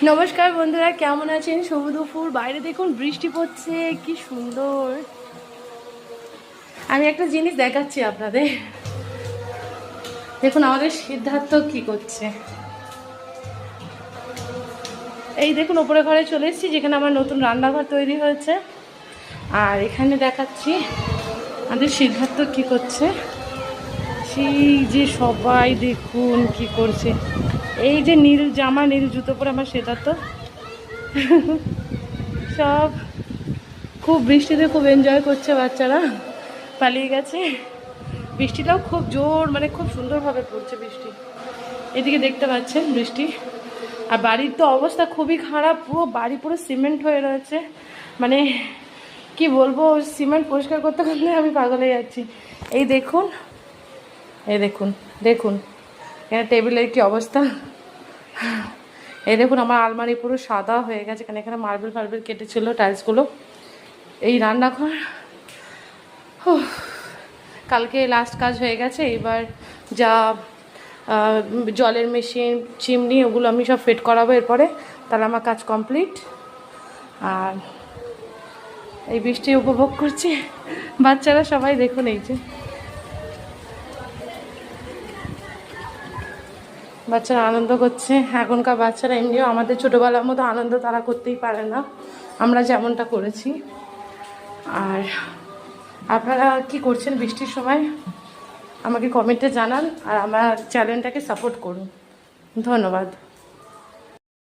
নমস্কার বন্ধুরা, কেমন আছেন? শুভ দুপুর। বাইরে দেখুন বৃষ্টি পড়ছে, কি সুন্দর। আমি একটা জিনিস দেখাচ্ছি আপনাদের। দেখুন আমাদের সিদ্ধার্থ কি করছে। এই দেখুন ওপরে ঘরে চলে এসেছি, যেখানে আমার নতুন রান্নাঘর তৈরি হয়েছে। আর এখানে দেখাচ্ছি আমাদের সিদ্ধার্থ কি করছে। সেই যে সবাই দেখুন কি করছে। এই যে নীল জামা নীল জুতো পরে আমার সিদ্ধার্থ সব খুব বৃষ্টিতে খুব এনজয় করছে। বাচ্চারা পালিয়ে গেছে। বৃষ্টিটাও খুব জোর, মানে খুব সুন্দরভাবে পড়ছে বৃষ্টি। এদিকে দেখতে পাচ্ছেন বৃষ্টি। আর বাড়ির তো অবস্থা খুবই খারাপ, পুরো বাড়ি পুরো সিমেন্ট হয়ে রয়েছে। মানে কি বলবো, সিমেন্ট পরিষ্কার করতে করতে আমি পাগল হয়ে যাচ্ছি। এই দেখুন, এই দেখুন, দেখুন এখানে টেবিলের কি অবস্থা। এই দেখুন আমার আলমারি পুরো সাদা হয়ে গেছে, কারণ এখানে মার্বেল ফার্বেল কেটেছিল, টাইলসগুলো। এই রান্নাঘর কালকে লাস্ট কাজ হয়ে গেছে। এবার যা জলের মেশিন, চিমনি, ওগুলো আমি সব ফিট করাবো এরপরে, তাহলে আমার কাজ কমপ্লিট। আর এই বৃষ্টি উপভোগ করছি। বাচ্চারা সবাই দেখুন, এই যে বাচ্চারা আনন্দ করছে। এখনকার বাচ্চারা এমনিও আমাদের ছোটোবেলার মতো আনন্দ তারা করতেই পারে না, আমরা যেমনটা করেছি। আর আপনারা কি করছেন বৃষ্টির সময় আমাকে কমেন্টে জানান, আর আমার চ্যানেলটাকে সাপোর্ট করুন। ধন্যবাদ।